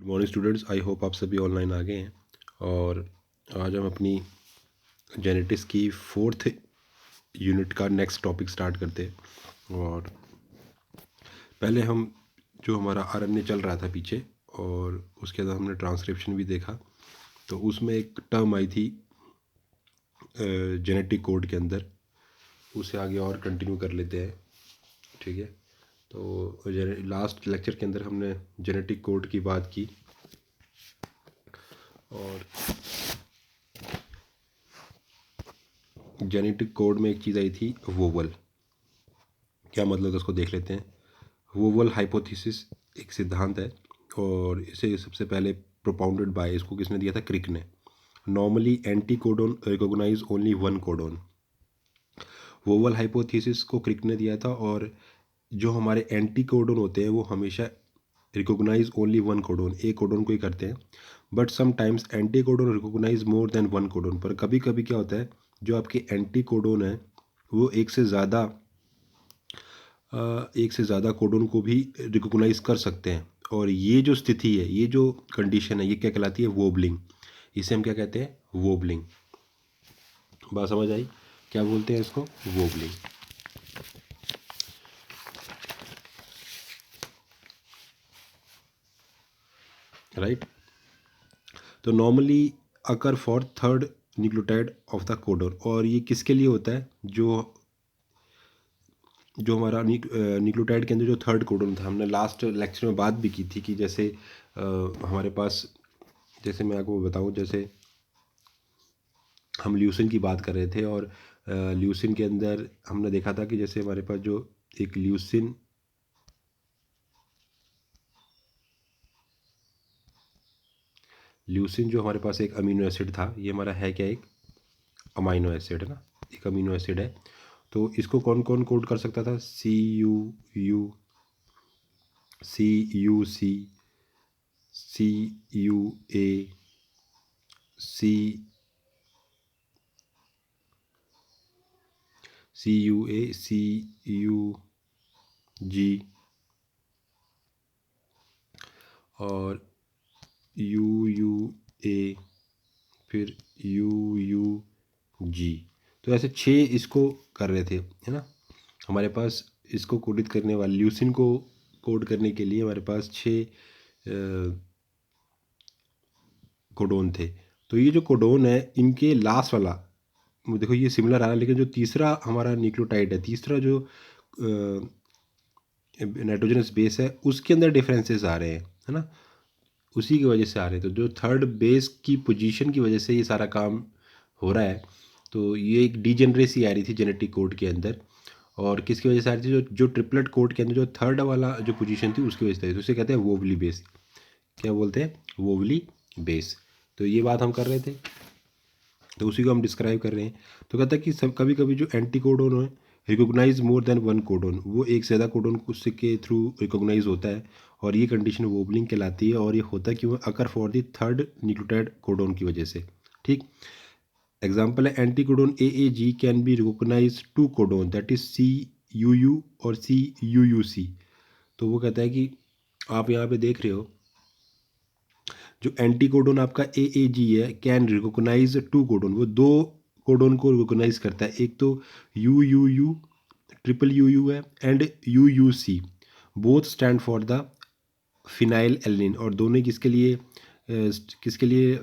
Good morning students, I hope आप सभी online आ गए हैं। और आज हम अपनी जेनेटिक्स की 4th यूनिट का नेक्स्ट टॉपिक स्टार्ट करते हैं। और पहले हम जो हमारा आरएनए चल रहा था पीछे, और उसके बाद हमने ट्रांसक्रिप्शन भी देखा। तो उसमें एक टर्म आई थी जेनेटिक कोड के अंदर, उसे आगे और कंटिन्यू कर लेते हैं। ठीक है, तो लास्ट लेक्चर के अंदर हमने जेनेटिक कोड की बात की। और जेनेटिक कोड में एक चीज़ आई थी, वोवल। क्या मतलब है उसको देख लेते हैं। वोवल हाइपोथेसिस एक सिद्धांत है, और इसे सबसे पहले प्रोपाउंडेड बाय, इसको किसने दिया था? क्रिक ने। Normally anticodon recognise only one codon. Wobble hypothesis को क्रिक ने दिया था, और जो हमारे एंटी कोडोन होते हैं वो हमेशा रिकॉग्नाइज ओनली वन कोडोन, एक कोडोन को ही करते हैं। But sometimes anticodon recognise more than one codon. पर कभी कभी क्या होता है, जो आपके एंटी कोडोन है वो एक से ज़्यादा कोडोन को भी रिकॉग्नाइज कर सकते हैं। और ये जो स्थिति है, ये जो कंडीशन है, ये क्या कहलाती है? वोबलिंग। इसे हम क्या कहते हैं? वोबलिंग। बात समझ आई? क्या बोलते हैं इसको? वोबलिंग। राइट। तो normally occur for third nucleotide of the codon. और ये किसके लिए होता है? जो जो हमारा न्यूक्लियोटाइड के अंदर जो थर्ड कोडोन था, हमने लास्ट लेक्चर में बात भी की थी कि जैसे हमारे पास, जैसे मैं आपको बताऊं, जैसे हम ल्यूसिन की बात कर रहे थे, और ल्यूसिन के अंदर हमने देखा था कि जैसे हमारे पास जो एक ल्यूसिन जो हमारे पास एक अमीनो एसिड था, ये हमारा है क्या? एक अमाइनो एसिड है ना, एक अमीनो एसिड है। तो इसको कौन कौन कोड कर सकता था? CU, CUC, CUA, CUG और UUA, फिर UUG। तो ऐसे 6 इसको कर रहे थे, है ना। हमारे पास इसको कोडित करने वाले, ल्यूसिन को कोड करने के लिए हमारे पास 6 कोडोन थे। तो ये जो कोडोन है, इनके लास्ट वाला देखो ये सिमिलर आ रहा है, लेकिन जो तीसरा हमारा न्यूक्लियोटाइड है, तीसरा जो नाइट्रोजनस बेस है, उसके अंदर डिफरेंसेस आ रहे हैं, है ना। उसी की वजह से आ रहे हैं। तो जो थर्ड बेस की पोजीशन की वजह से ये सारा काम हो रहा है। तो ये एक डीजेनरेसी आ रही थी जेनेटिक कोड के अंदर। और किसकी वजह से आ रही थी? जो ट्रिपलेट कोड के अंदर जो थर्ड वाला जो पोजीशन थी, उसकी वजह से। तो उसे कहते हैं वोवली बेस। क्या बोलते हैं? वोवली बेस। तो ये बात हम कर रहे थे, तो उसी को हम डिस्क्राइब कर रहे हैं। तो कहता है कि सब कभी कभी जो एंटी कोडोन है recognise more than one codon, वो एक से ज़्यादा कोडोन उसके थ्रू रिकॉग्नाइज होता है, और ये कंडीशन वोबलिंग कहलाती है। और ये होता है क्यों? Occur for the third nucleotide codon की वजह से। ठीक। एग्जाम्पल है, anticodon AAG can be recognise to codon, that is CUU और CUUC। तो वो कहता है कि आप यहाँ पे देख रहे हो, जो एंटी कोडोन आपका AAG है, कैन रिकॉग्नाइज टू कोडोन, वो 2 कोडोन को रिकॉग्नाइज करता है। एक तो UUU, ट्रिपल UU है, and UUC, both stand for the phenyl alanine. और दोनों किसके लिए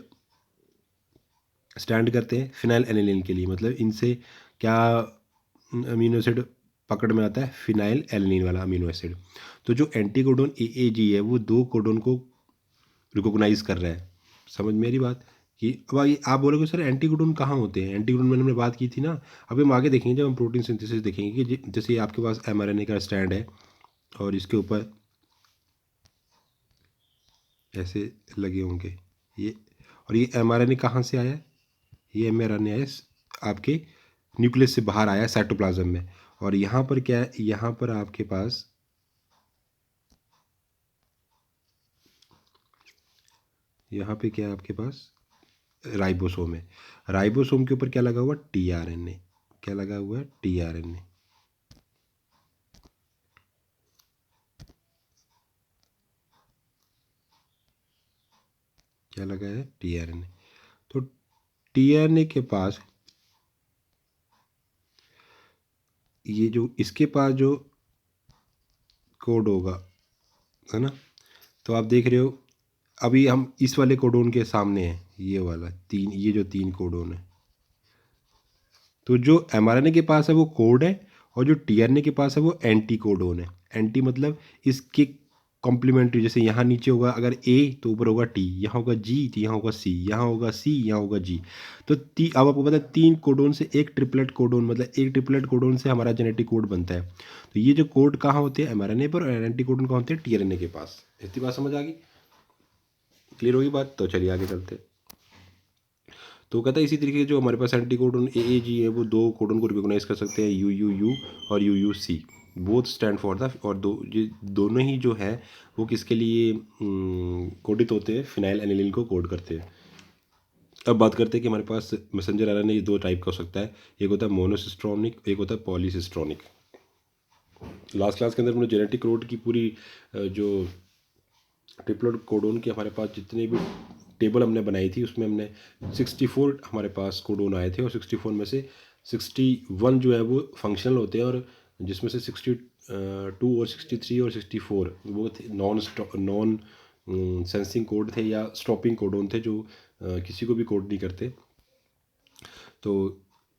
स्टैंड करते हैं? फिनाइल एलनिन के लिए। मतलब इनसे क्या अमीनो एसिड पकड़ में आता है? फिनाइल एलनिन वाला अमीनो एसिड। तो जो एंटी कोडोन AAG है, वो 2 कोडोन को रिकॉग्नाइज कर रहा है। समझ मेरी बात? कि अब आप बोलोगे सर एंटी कोडोन कहाँ होते हैं? एंटी कोडोन मैंने हमने बात की थी ना। अभी हम आगे देखेंगे, जब हम प्रोटीन सिंथेसिस देखेंगे, कि जैसे आपके पास mRNA का स्टैंड है, और इसके ऊपर ऐसे लगे होंगे ये। और ये mRNA कहाँ से आया? ये mRNA आया आपके न्यूक्लियस से बाहर आया, साइटोप्लाज्म में। और यहाँ पर क्या है? यहाँ पर आपके पास, यहाँ पे क्या है आपके पास? राइबोसोम है। राइबोसोम के ऊपर क्या लगा हुआ? tRNA। क्या लगा हुआ है? tRNA। क्या लगा है, टीआरएनए। तो टीआरएनए के पास ये जो इसके पास जो कोड होगा, है ना, तो आप देख रहे हो अभी हम इस वाले कोडोन के सामने हैं, ये वाला तीन, ये जो तीन कोडोन है, तो जो एमआरएनए के पास है वो कोड है, और जो टीआरएनए के पास है वो एंटी कोडोन है। एंटी मतलब इसके कॉम्प्लीमेंट्री, जैसे यहाँ नीचे होगा अगर ए तो ऊपर होगा टी, यहाँ होगा जी तो यहाँ होगा सी, यहाँ होगा सी, यहाँ होगा जी। तो अब आपको पता है तीन कोडोन से एक ट्रिपलेट कोडोन, मतलब एक ट्रिपलेट कोडोन से हमारा जेनेटिक कोड बनता है। तो ये जो कोड कहाँ होते हैं, एमआरएनए पर, और एंटी कोडोन कहाँ होते हैं, टीआरएनए के पास। इतनी बात समझ आ गई, क्लियर होगी बात? तो चलिए आगे चलते हैं। तो कहता है इसी तरीके से जो हमारे पास एंटी कोडोन ए जी है, वो दो कोडोन को रिकॉग्नाइज कर सकते हैं, यू यू यू और U U C, both stand for the, और ये दोनों ही जो है वो किसके लिए कोडित होते हैं, फिनाइल एनिलीन को कोड करते हैं। अब बात करते हैं कि हमारे पास मैसेंजर आरएनए ये दो टाइप का हो सकता है, एक होता है मोनोसिस्ट्रोनिक, एक होता है पॉलीसिस्ट्रोनिक। लास्ट क्लास के अंदर हमने जेनेटिक कोड की पूरी जो ट्रिपलेट कोडोन के हमारे पास जितने भी टेबल हमने बनाई थी, उसमें हमने 64 हमारे पास कोडोन आए थे, और 64 में से 61 जो है वो फंक्शनल होते हैं, और जिसमें से 62 और 63 और 64 वो थे नॉन सेंसिंग कोड थे, या स्टॉपिंग कोडोन थे, जो किसी को भी कोड नहीं करते। तो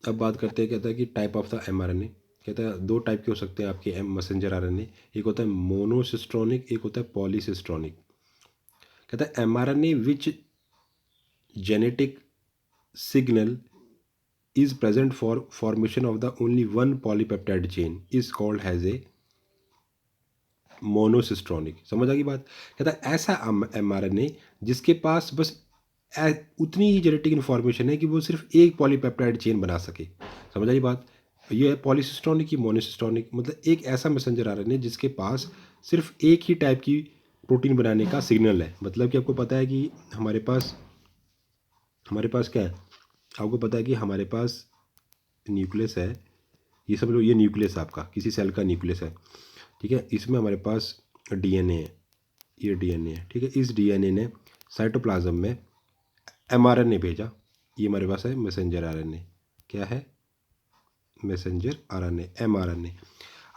अब बात करते हैं, कहता है कि टाइप ऑफ द एमआरएनए, कहता है दो टाइप के हो सकते हैं आपके एम मैसेंजर आरएनए, एक होता है मोनोसिस्ट्रोनिक, एक होता है पॉलीसिस्ट्रोनिक। कहता है mRNA which genetic signal is present for formation of the only one polypeptide chain is called as a monocistronic. समझ आ गई बात? कहता है ऐसा एमआरएनए जिसके पास बस उतनी ही जेनेटिक इन्फॉर्मेशन है कि वो सिर्फ एक पॉलीपेप्टाइड चेन बना सके। समझ आई बात? ये है पॉलीसिस्ट्रॉनिक की मोनोसिस्ट्रॉनिक, मतलब एक ऐसा मैसेंजर आरएनए जिसके पास सिर्फ एक ही टाइप की प्रोटीन बनाने का सिग्नल है। मतलब कि आपको पता है कि हमारे पास क्या है, आपको पता है कि हमारे पास न्यूक्लियस है, ये सब लोग, ये न्यूक्लियस आपका किसी सेल का न्यूक्लियस है, ठीक है। इसमें हमारे पास डीएनए है, ये डीएनए है, ठीक है। इस डीएनए ने साइटोप्लाज्म में एमआरएनए भेजा, ये हमारे पास है मैसेंजर आरएनए। क्या है? Messenger RNA, mRNA.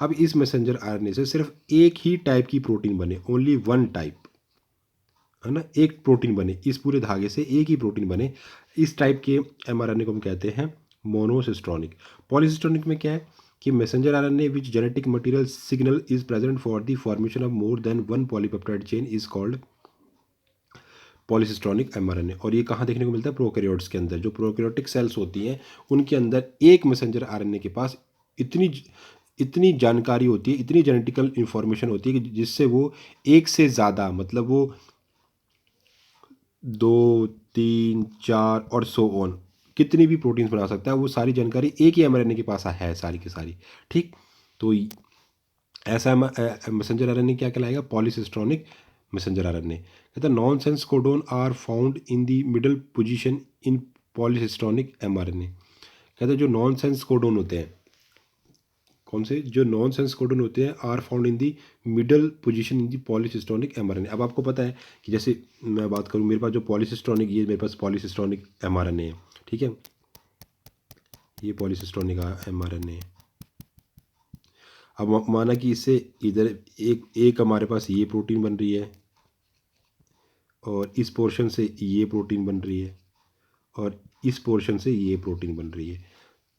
अब इस मैसेंजर आरएनए से सिर्फ एक ही टाइप की प्रोटीन बने, ओनली वन टाइप, है ना, एक प्रोटीन बने, इस पूरे धागे से एक ही प्रोटीन बने, इस टाइप के एमआरएनए को हम कहते हैं मोनोसिस्ट्रॉनिक। पॉलीसिस्ट्रॉनिक में क्या है कि messenger RNA which genetic material signal is present for the formation of more than one polypeptide chain is called polycistronic mRNA. और ये कहाँ देखने को मिलता है? प्रोकैरियोट्स के अंदर। जो प्रोकैरियोटिक सेल्स होती हैं उनके अंदर एक मैसेंजर आरएनए के पास इतनी इतनी जानकारी होती है, इतनी जेनेटिकल इंफॉर्मेशन होती है कि जिससे वो एक से ज़्यादा, मतलब वो 2, 3, 4 और सो ऑन कितनी भी प्रोटीन्स बना सकता है। वो सारी जानकारी एक ही एमआरएनए के पास है, सारी की सारी, ठीक। तो ऐसा मैसेंजर आरएनए क्या कहलाएगा? Polycistronic messenger RNA. कहता है nonsense codon are found in the middle position in polycistronic mRNA. कहता है जो नॉन सेंस कोडोन होते हैं, कौन से? जो नॉन सेंस कोडोन होते हैं are found in the middle position in the polycistronic mRNA. अब आपको पता है कि जैसे मैं बात करूँ, मेरे पास जो पॉलीसिस्ट्रॉनिक, ये मेरे पास पॉलीसिस्ट्रॉनिक एमआरएनए है, ठीक है, ये पॉलीसिस्ट्रॉनिक एमआरएनए है। अब माना कि इससे इधर एक एक हमारे पास ये प्रोटीन बन रही है, और इस पोर्शन से ये प्रोटीन बन रही है, और इस पोर्शन से ये प्रोटीन बन रही है।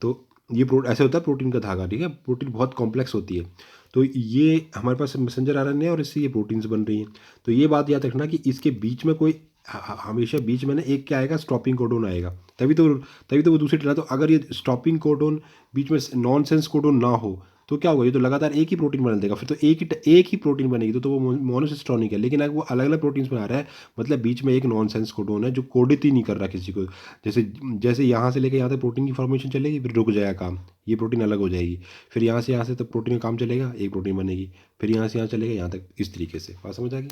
तो ये ऐसे होता है प्रोटीन का धागा, ठीक है। प्रोटीन बहुत कॉम्प्लेक्स होती है। तो ये हमारे पास मैसेंजर आरएनए है, और इससे ये प्रोटीन्स बन रही हैं। तो ये बात याद रखना कि इसके बीच में कोई हमेशा बीच में ना एक क्या आएगा? स्टॉपिंग कोडोन आएगा, तभी तो वो दूसरी तरह। तो अगर ये स्टॉपिंग कोडोन बीच में नॉन सेंस कोडोन ना हो तो क्या होगा? ये तो लगातार एक ही प्रोटीन बना देगा, फिर तो एक ही प्रोटीन बनेगी, तो वो मोनोसिस्ट्रॉनिक है। लेकिन अगर वो अलग अलग प्रोटीन्स बना रहा है, मतलब बीच में एक नॉन सेंस कोडोन है जो कोडित ही नहीं कर रहा किसी को। जैसे जैसे यहाँ से लेकर यहाँ तक प्रोटीन की फॉर्मेशन चलेगी, फिर रुक जाएगा काम, ये प्रोटीन अलग हो जाएगी। फिर यहाँ से तक प्रोटीन का काम चलेगा, एक प्रोटीन बनेगी, फिर यहाँ से यहाँ चलेगा यहाँ तक, इस तरीके से। बात समझ आ गई?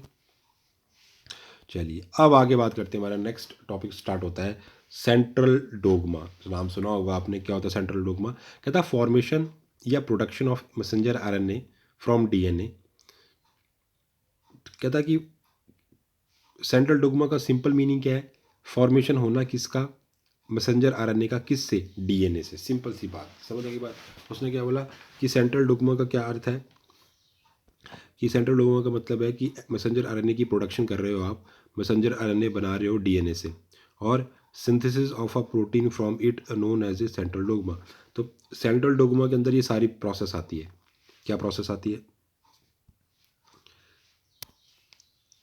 चलिए अब आगे बात करते हैं। हमारा नेक्स्ट टॉपिक स्टार्ट होता है सेंट्रल डोगमा। नाम सुना होगा आपने, क्या होता है सेंट्रल डोगमा? कहता है फॉर्मेशन या production of messenger RNA from DNA. कहता है कि सेंट्रल डोग्मा का सिंपल मीनिंग क्या है? फॉर्मेशन होना किसका? मैसेंजर आरएनए का। किससे? डीएनए से। सिंपल सी बात, समझ की बात। उसने क्या बोला कि सेंट्रल डोग्मा का क्या अर्थ है, कि सेंट्रल डोग्मा का मतलब है कि मैसेंजर आरएनए की प्रोडक्शन कर रहे हो आप, मैसेंजर आरएनए बना रहे हो डीएनए से, और synthesis of a protein from it known as a central dogma. तो सेंट्रल डोग्मा के अंदर ये सारी प्रोसेस आती है। क्या प्रोसेस आती है?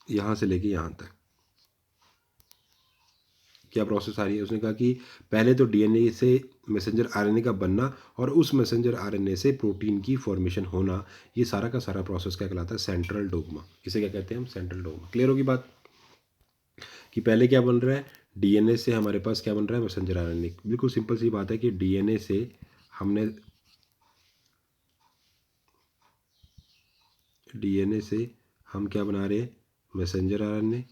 यहाँ से लेके यहाँ तक क्या प्रोसेस आ रही है? उसने कहा कि पहले तो डीएनए से मैसेंजर आरएनए का बनना और उस मैसेंजर आरएनए से प्रोटीन की फॉर्मेशन होना, ये सारा का सारा प्रोसेस क्या कहलाता है? Central dogma. इसे क्या कहते हैं हम? Central dogma. क्लियर होगी बात कि पहले क्या बन रहा है? डीएनए से हमारे पास क्या बन रहा है? Messenger RNA. बिल्कुल सिंपल सी बात है कि डीएनए से हमने डीएनए से हम क्या बना रहे हैं? Messenger RNA.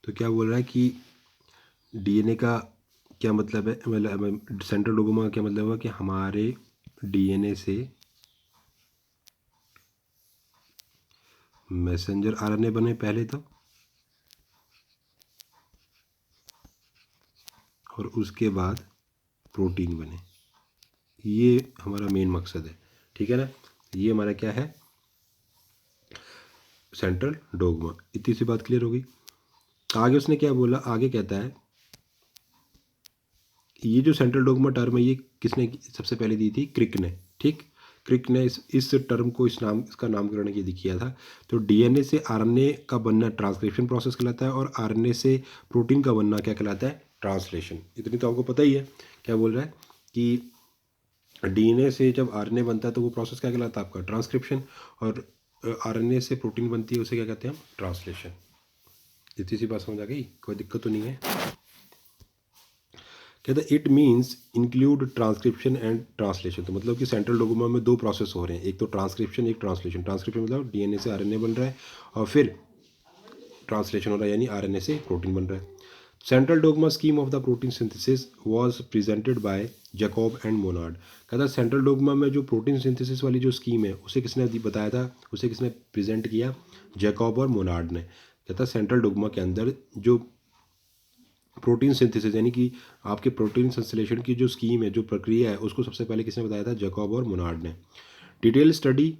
तो क्या बोल रहा है कि डीएनए का क्या मतलब है, मतलब सेंट्रल डोग्मा का क्या मतलब है कि हमारे डीएनए से मैसेंजर आरएनए बने पहले तो, और उसके बाद प्रोटीन बने। ये हमारा मेन मकसद है, ठीक है ना। ये हमारा क्या है? Central dogma. इतनी सी बात क्लियर होगी। आगे उसने क्या बोला? आगे कहता है ये जो सेंट्रल डोग्मा टर्म है ये किसने सबसे पहले दी थी? क्रिक ने। ठीक, क्रिक ने इस टर्म को इसका नामकरण ये किया था। तो डीएनए से आरएनए का बनना ट्रांसक्रिप्शन प्रोसेस कहलाता है, और आरएनए से प्रोटीन का बनना क्या कहलाता है? ट्रांसलेशन। इतनी तो आपको पता ही है। क्या बोल रहा है कि डीएनए से जब आरएनए बनता है तो वो प्रोसेस क्या कहलाता है? आपका ट्रांसक्रिप्शन। और आरएनए से प्रोटीन बनती है उसे क्या कहते हैं हम? ट्रांसलेशन। इतनी सी बात समझ आ गई? कोई दिक्कत तो नहीं है? कहता है it means include transcription and translation. तो मतलब कि सेंट्रल डोग्मा में दो प्रोसेस हो रहे हैं, एक तो ट्रांसक्रिप्शन, एक ट्रांसलेशन। ट्रांसक्रिप्शन मतलब डीएनए से आरएनए बन रहा है, और फिर ट्रांसलेशन हो रहा है यानी आरएनए से प्रोटीन बन रहा है। Central dogma scheme of the protein synthesis was presented by Jacob and Monod. कहता सेंट्रल डोग्मा में जो प्रोटीन सिंथेसिस वाली जो स्कीम है उसे किसने बताया था? उसे किसने प्रेजेंट किया? जैकब और मोनार्ड ने। कहता सेंट्रल डोग्मा के अंदर जो प्रोटीन सिंथेसिस यानी कि आपके प्रोटीन संश्लेषण की जो स्कीम है, जो प्रक्रिया है, उसको सबसे पहले किसने बताया था? जैकब और मोनार्ड ने। डिटेल स्टडी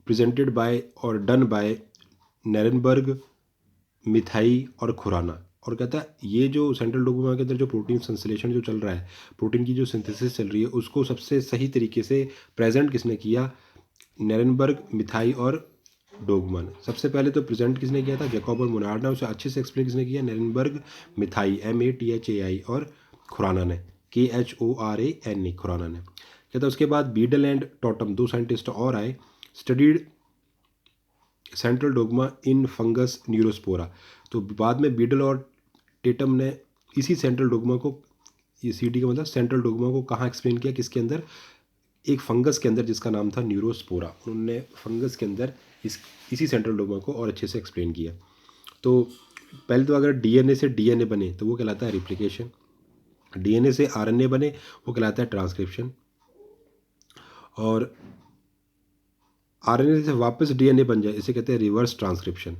प्रेजेंटेड बाय और डन बाय नेरेनबर्ग, मिथाई और खुराना। और कहता है ये जो सेंट्रल डोग्मा के अंदर जो प्रोटीन संश्लेषण जो चल रहा है, प्रोटीन की जो सिंथेसिस चल रही है, उसको सबसे सही तरीके से प्रेजेंट किसने किया? नेरेनबर्ग, मिथाई और डोग्मा ने। सबसे पहले तो प्रेजेंट किसने किया था? जैकब और मोनार्ड ने। उसे अच्छे से एक्सप्लेन किसने किया? नेरेनबर्ग, मिथाई MATHAI और खुराना ने, KHORANE, खुराना ने। कहता उसके बाद बीडल एंड टॉटम, दो साइंटिस्ट और आए, studied central dogma in fungus Neurospora. तो बाद में बीडल और टेटम ने इसी सेंट्रल डोग्मा को, ये CD का मतलब सेंट्रल डोग्मा को कहाँ एक्सप्लेन किया? किसके अंदर? एक फंगस के अंदर जिसका नाम था न्यूरोस्पोरा। उन्होंने फंगस के अंदर इसी सेंट्रल डोग्मा को और अच्छे से एक्सप्लेन किया। तो पहले तो अगर डीएनए से डीएनए बने तो वो कहलाता है रिप्लिकेशन, डीएनए से आरएनए बने वो कहलाता है ट्रांसक्रिप्शन, और आरएनए से वापस डीएनए बन जाए इसे कहते हैं रिवर्स ट्रांसक्रिप्शन।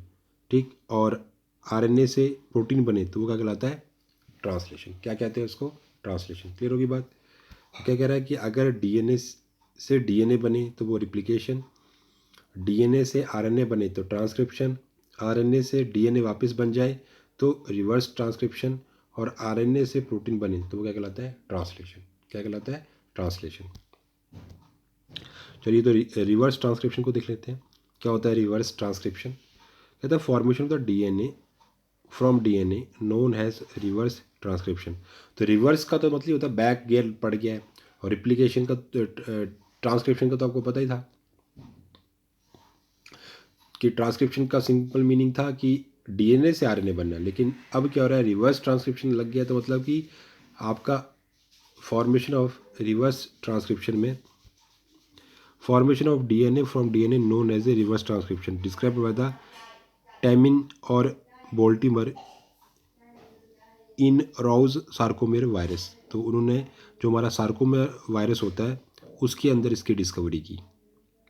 ठीक, और आरएनए से प्रोटीन बने तो वो क्या कहलाता है? ट्रांसलेशन। क्या कहते हैं उसको? ट्रांसलेशन। क्लियर होगी बात? क्या कह रहा है कि अगर डीएनए से डीएनए बने तो वो रिप्लिकेशन, डीएनए से आरएनए बने तो ट्रांसक्रिप्शन, आरएनए से डीएनए वापस बन जाए तो रिवर्स ट्रांसक्रिप्शन, और आरएनए से प्रोटीन बने तो वो क्या कहलाता है? ट्रांसलेशन। क्या कहलाता है? ट्रांसलेशन। चलिए तो रिवर्स ट्रांसक्रिप्शन को देख लेते हैं। क्या होता है रिवर्स ट्रांसक्रिप्शन? कहता है formation of the DNA from DNA known has reverse transcription. तो रिवर्स का तो मतलब होता है बैक गियर पड़ गया है, और रिप्लिकेशन का ट्रांसक्रिप्शन का तो आपको पता ही था कि ट्रांसक्रिप्शन का सिंपल मीनिंग था कि डीएनए से आरएनए बनना। लेकिन अब क्या हो रहा है? रिवर्स ट्रांसक्रिप्शन लग गया, तो मतलब कि आपका फॉर्मेशन ऑफ रिवर्स ट्रांसक्रिप्शन में formation of DNA from DNA known as a reverse transcription describe by the Temin और Baltimore in Rous sarcoma virus. तो उन्होंने जो हमारा सार्कोमा वायरस होता है उसके अंदर इसकी डिस्कवरी की,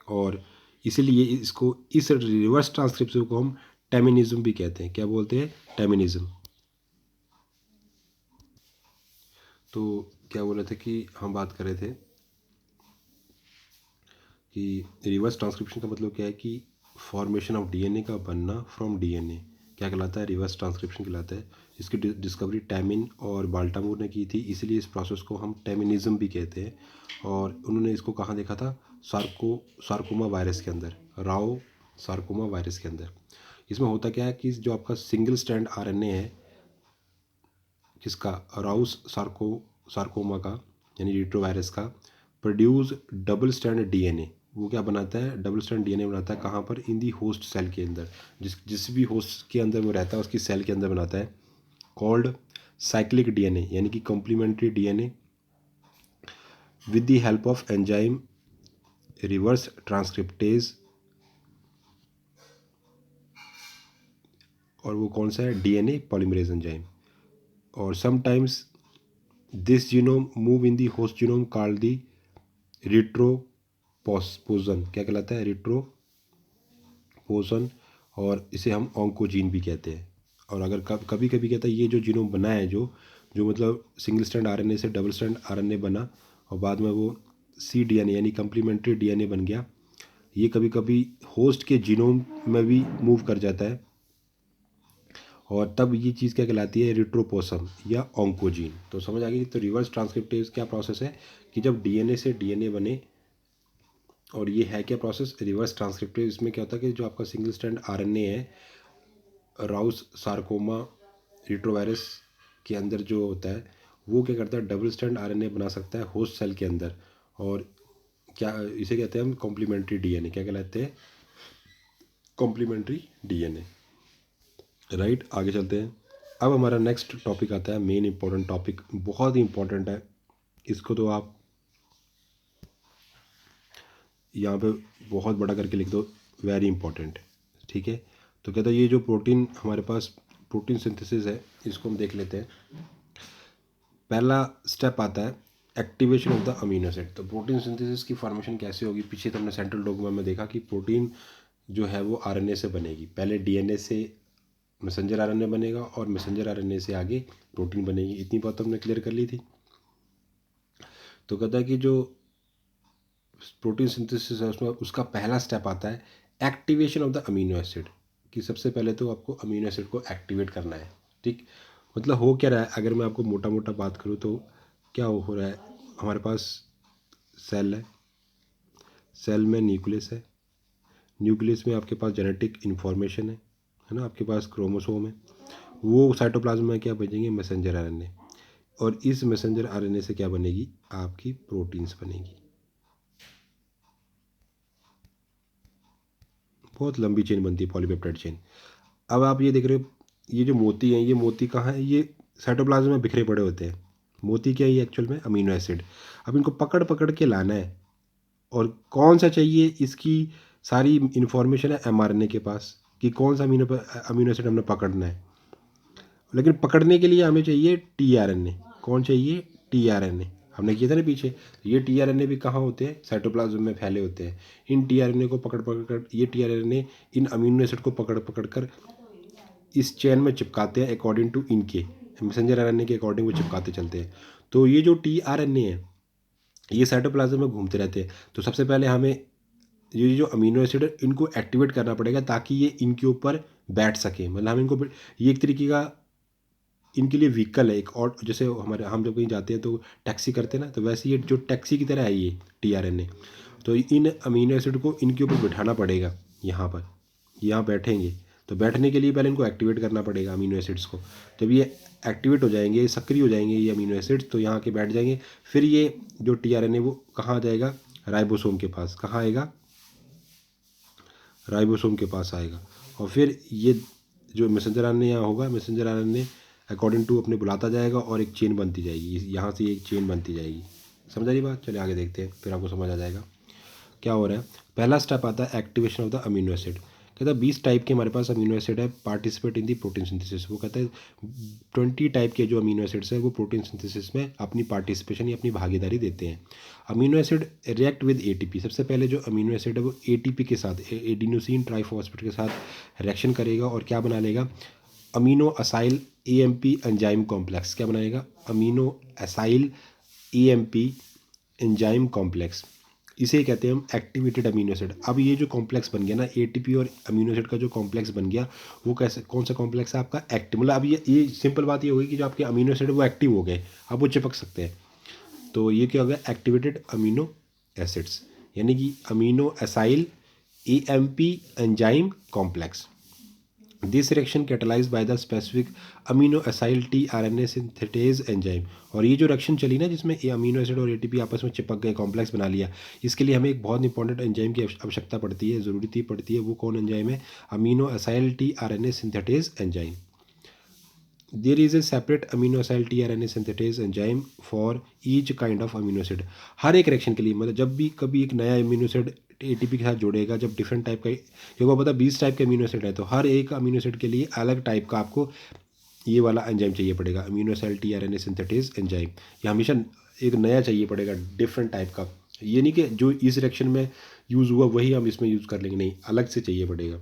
और इसीलिए इसको, इस रिवर्स ट्रांसक्रिप्शन को हम टैमिनिज्म भी कहते हैं। क्या बोलते हैं? टैमिनिज्म। तो क्या बोल रहे थे कि हम बात कर रहे थे कि रिवर्स ट्रांसक्रिप्शन का मतलब क्या है कि फॉर्मेशन ऑफ डीएनए का बनना फ्रॉम डीएनए क्या कहलाता है? रिवर्स ट्रांसक्रिप्शन कहलाता है। इसकी डिस्कवरी टैमिन और बाल्टामोर ने की थी, इसलिए इस प्रोसेस को हम टैमिनिज्म भी कहते हैं। और उन्होंने इसको कहाँ देखा था? सार्कोमा वायरस के अंदर, राव सार्कोमा वायरस के अंदर। इसमें होता क्या है कि जो आपका सिंगल स्ट्रैंड आरएनए है, किसका? राउस सार्कोमा का, यानी रिट्रोवायरस का, प्रोड्यूस डबल स्ट्रैंड डीएनए। वो क्या बनाता है? डबल स्ट्रैंड डीएनए बनाता है। कहाँ पर? इन दी होस्ट सेल के अंदर, जिस भी होस्ट के अंदर वो रहता है उसकी सेल के अंदर बनाता है। कॉल्ड साइक्लिक डीएनए, यानी कि complementary DNA with the help of enzyme reverse transcriptase. और वो कौन सा है? DNA polymerase enzyme. और sometimes this genome move in the host genome called the retroposon. क्या कहलाता है? रिट्रोपोजन। और इसे हम ऑन्कोजीन भी कहते हैं। और अगर कभी कभी कहता है ये जो जीनोम बना है, जो जो मतलब सिंगल स्ट्रैंड आरएनए से डबल स्ट्रैंड आरएनए बना और बाद में वो सी डीएनए यानी कम्प्लीमेंट्री डीएनए बन गया, ये कभी कभी होस्ट के जीनोम में भी मूव कर जाता है, और तब ये चीज़ क्या कहलाती है? रिट्रोपोसम या ऑन्कोजीन। तो समझ आ गई। तो रिवर्स ट्रांसक्रिप्टेज क्या प्रोसेस है कि जब डीएनए से डीएनए बने, और ये है क्या प्रोसेस? Reverse transcriptase. इसमें क्या होता है कि जो आपका सिंगल स्ट्रैंड आरएनए है, राउस सार्कोमा रिट्रोवायरस के अंदर जो होता है, वो क्या करता है? डबल स्ट्रैंड आरएनए बना सकता है होस्ट सेल के अंदर। और क्या इसे कहते हैं हम? Complementary DNA. क्या कहलाते हैं? Complementary DNA. राइट, आगे चलते हैं। अब हमारा नेक्स्ट टॉपिक आता है, मेन इंपॉर्टेंट टॉपिक, बहुत ही इंपॉर्टेंट है। इसको तो आप यहाँ पे बहुत बड़ा करके लिख दो, वेरी इंपॉर्टेंट। ठीक है। तो कहता है ये जो प्रोटीन हमारे पास, प्रोटीन सिंथेसिस है, इसको हम देख लेते हैं। पहला स्टेप आता है activation of the amino acid. तो प्रोटीन सिंथेसिस की फॉर्मेशन कैसे होगी? पीछे तो हमने सेंट्रल डोग्मा में देखा कि प्रोटीन जो है वो आरएनए से बनेगी। पहले डीएनए से मैसेंजर आरएनए बनेगा और मैसेंजर आरएनए से आगे प्रोटीन बनेगी। इतनी बात तो हमने क्लियर कर ली थी। तो कहता है कि जो प्रोटीन सिंथेसिस है उसमें उसका पहला स्टेप आता है activation of the amino acid, कि सबसे पहले तो आपको अमीनो एसिड को एक्टिवेट करना है। ठीक, मतलब हो क्या रहा है? अगर मैं आपको मोटा मोटा बात करूँ तो क्या हो रहा है? हमारे पास सेल है, सेल में न्यूक्लियस है, न्यूक्लियस में आपके पास जेनेटिक इन्फॉर्मेशन है ना, आपके पास क्रोमोसोम है। वो साइटोप्लाज्म में क्या भेजेंगे? Messenger RNA. और इस मैसेंजर आरएनए से क्या बनेगी? आपकी प्रोटीन्स बनेगी। बहुत लंबी चेन बनती है, पॉलीपेप्टाइड चेन। अब आप ये देख रहे हो, ये जो मोती हैं, ये मोती कहाँ है? ये साइटोप्लाज्म में बिखरे पड़े होते हैं। मोती क्या है? ये एक्चुअल में अमीनो एसिड। अब इनको पकड़ पकड़ के लाना है, और कौन सा चाहिए? इसकी सारी इन्फॉर्मेशन है एमआरएनए के पास कि कौन सा अमीनो एसिड हमने पकड़ना है। लेकिन पकड़ने के लिए हमें चाहिए टीआरएनए। कौन चाहिए? टीआरएनए। हमने किया था ना पीछे। ये टीआरएनए भी कहाँ होते हैं? साइटोप्लाज्म में फैले होते हैं। इन टीआरएनए को पकड़ पकड़ कर, ये टीआरएनए इन अमीनो एसिड को पकड़ पकड़ कर इस चेन में चिपकाते हैं, अकॉर्डिंग टू इनके मैसेंजर आरएनए के अकॉर्डिंग वो चिपकाते चलते हैं। तो ये जो टीआरएनए है, ये साइटोप्लाज्म में घूमते रहते हैं। तो सबसे पहले हमें ये जो अमीनो एसिड है इनको एक्टिवेट करना पड़ेगा, ताकि ये इनके ऊपर बैठ सके। मतलब हम इनको, ये एक तरीके का इनके लिए व्हीकल है एक। और जैसे हमारे, हम जब कहीं जाते हैं तो टैक्सी करते हैं ना, तो वैसे ये जो टैक्सी की तरह है ये टीआरएनए। तो इन अमीनो एसिड को इनके ऊपर बिठाना पड़ेगा। यहाँ पर, यहाँ बैठेंगे, तो बैठने के लिए पहले इनको एक्टिवेट करना पड़ेगा अमीनो एसिड्स को। जब ये एक्टिवेट हो जाएंगे, सक्रिय हो जाएंगे ये अमीनो एसिड्स, तो यहाँ के बैठ जाएंगे। फिर ये जो टीआरएनए वो कहाँ आ जाएगा? राइबोसोम के पास। कहाँ आएगा? राइबोसोम के पास आएगा। और फिर ये जो मैसेंजर आरएनए यहाँ होगा, मैसेंजर आरएनए अकॉर्डिंग टू अपने बुलाता जाएगा, और एक चेन बनती जाएगी। यहाँ से एक चेन बनती जाएगी। समझ आ रही बात? चलिए आगे देखते हैं, फिर आपको समझ आ जाएगा क्या हो रहा है। पहला स्टेप आता है activation of the amino acid, कहता है 20 टाइप के हमारे पास अमीनो एसिड है participate in the protein synthesis. वो कहता है 20 टाइप के जो अमीनो एसिड्स है वो प्रोटीन सिंथेसिस में अपनी पार्टिसिपेशन या अपनी भागीदारी देते हैं। Amino acid react with ATP. सबसे पहले जो अमीनो एसिड है वो एटीपी के साथ, एडिनोसिन ट्राइफॉस्फेट के साथ रिएक्शन करेगा और क्या बना लेगा, amino acyl AMP enzyme complex. क्या बनाएगा, amino acyl AMP enzyme complex. इसे कहते हैं हम एक्टिवेटेड अमीनो एसिड। अब ये जो कॉम्प्लेक्स बन गया ना, एटीपी और अमीनो एसिड का जो कॉम्प्लेक्स बन गया, वो कैसे, कौन सा कॉम्प्लेक्स है आपका, एक्टिव। मतलब अब ये सिंपल बात ये होगी कि जो आपके अमीनो एसिड है वो एक्टिव हो गए, अब वो चिपक सकते हैं। तो ये क्या हो गया, एक्टिवेटेड अमीनो एसिड्स, यानी कि amino acyl AMP enzyme complex. This reaction catalysed by the specific amino acyl tRNA synthetase enzyme. और ये जो रिएक्शन चली ना जिसमें ये अमीनो एसिड और एटीपी आपस में चिपक गए, कॉम्प्लेक्स बना लिया, इसके लिए हमें एक बहुत इंपॉर्टेंट एंजाइम की आवश्यकता पड़ती है, ज़रूरत ही पड़ती है। वो कौन एंजाइम है, aminoacyl tRNA synthetase enzyme. There is a separate aminoacyl tRNA synthetase enzyme for each kind of amino acid. हर एक रिएक्शन के लिए, मतलब जब भी कभी एक नया अमीनो एसिड एटीपी के साथ जोड़ेगा, जब डिफरेंट टाइप का, जो वो पता 20 टाइप के अमीनो एसिड है, तो हर एक अमीनो एसिड के लिए अलग टाइप का आपको ये वाला एंजाइम चाहिए पड़ेगा, amino acyl tRNA synthetase enzyme. ये हमेशा एक नया चाहिए पड़ेगा, डिफरेंट टाइप का। ये नहीं कि जो इस रिएक्शन में यूज़ हुआ वही हम इसमें यूज़ कर लेंगे, नहीं, अलग से चाहिए पड़ेगा।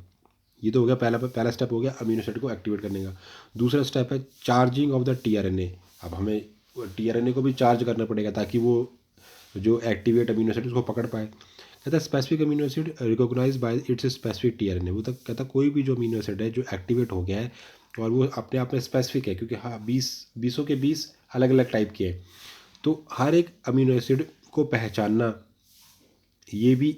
ये तो हो गया पहला स्टेप हो गया अमीनो एसिड को एक्टिवेट करने का। दूसरा स्टेप है चार्जिंग ऑफ द टीआरएनए। अब हमें टीआरएनए को भी चार्ज करना पड़ेगा ताकि वो जो एक्टिवेट अमीनो एसिड उसको पकड़ पाए। कहता है specific amino acid recognise by its specific tRNA. वो तक कहता कोई भी जो अमीनो एसिड है जो एक्टिवेट हो गया है और वो अपने आप में स्पेसिफिक है, क्योंकि हाँ 20 के 20 अलग अलग टाइप के हैं, तो हर एक अमीनो एसिड को पहचानना ये भी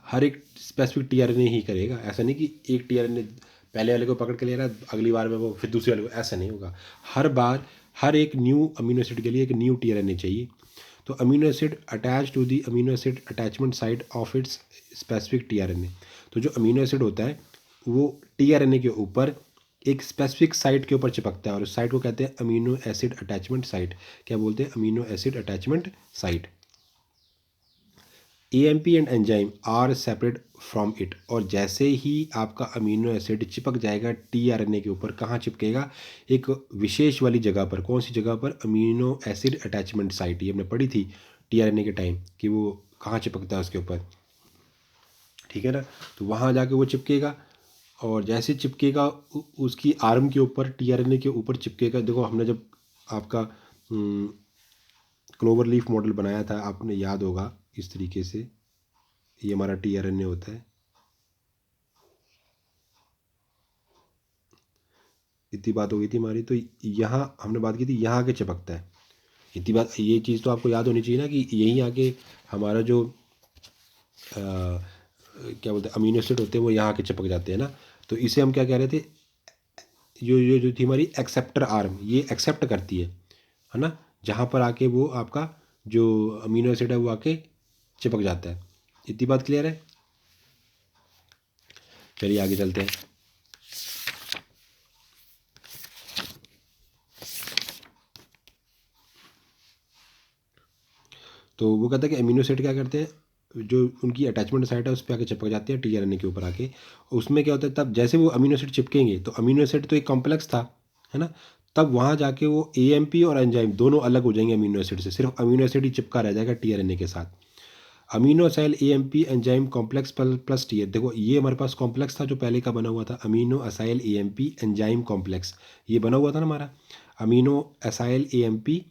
हर एक स्पेसिफिक टीआरएनए ही करेगा। ऐसा नहीं कि एक टीआरएनए पहले वाले को पकड़ के ले रहा है, अगली बार में वो फिर दूसरे वाले को, ऐसा नहीं होगा। हर बार हर एक न्यू अमीनो एसिड के लिए एक न्यू टीआरएनए चाहिए। तो amino acid attach to the amino acid attachment site of its specific tRNA. तो जो अमीनो एसिड होता है वो टीआरएनए के ऊपर एक स्पेसिफिक साइट के ऊपर चिपकता है और उस साइट को कहते हैं अमीनो एसिड अटैचमेंट साइट। क्या बोलते हैं, amino acid attachment site. AMP and enzyme are separate from it. और जैसे ही आपका अमीनो एसिड चिपक जाएगा टीआरएनए के ऊपर, कहाँ चिपकेगा, एक विशेष वाली जगह पर। कौन सी जगह पर, अमीनो एसिड अटैचमेंट साइट। ये हमने पढ़ी थी टीआरएनए के टाइम कि वो कहाँ चिपकता है उसके ऊपर, ठीक है ना। तो वहाँ जाके वो चिपकेगा और जैसे चिपकेगा उसकी आर्म के ऊपर, टीआरएनए के ऊपर चिपकेगा। देखो हमने जब आपका क्लोवर लीफ मॉडल बनाया था, आपने याद होगा इस तरीके से, ये हमारा टीआरएनए होता है, इतनी बात हो गई थी हमारी। तो यहाँ हमने बात की थी यहाँ आके चिपकता है, इतनी बात। ये चीज़ तो आपको याद होनी चाहिए ना कि यहीं आके हमारा जो क्या बोलते हैं अमीनो एसिड होते हैं वो यहाँ आके चिपक जाते हैं ना। तो इसे हम क्या कह रहे थे, जो थी हमारी एक्सेप्टर आर्म, ये एक्सेप्ट करती है ना, जहाँ पर आके वो आपका जो अमीनो एसिड है वो आके चिपक जाता है। इतनी बात क्लियर है। चलिए आगे चलते हैं। तो वो कहता है कि अमीनो एसिड क्या करते हैं, जो उनकी अटैचमेंट साइट है उस पर आके चिपक जाते हैं टीआरएनए के ऊपर आके। उसमें क्या होता है, तब जैसे वो अमीनो एसिड चिपकेंगे, तो अमीनो एसिड तो एक कॉम्प्लेक्स था, है ना, तब वहाँ जाके वो एएमपी और एंजाइम दोनों अलग हो जाएंगे अमीनो एसिड से, सिर्फ अमीनो एसिड ही चिपका रह जाएगा टीआरएनए के साथ। Amino acyl AMP enzyme complex plus T. देखो ये हमारे पास कॉम्प्लेक्स था जो पहले का बना हुआ था, amino acyl AMP enzyme complex, ये बना हुआ था ना हमारा, amino acyl AMP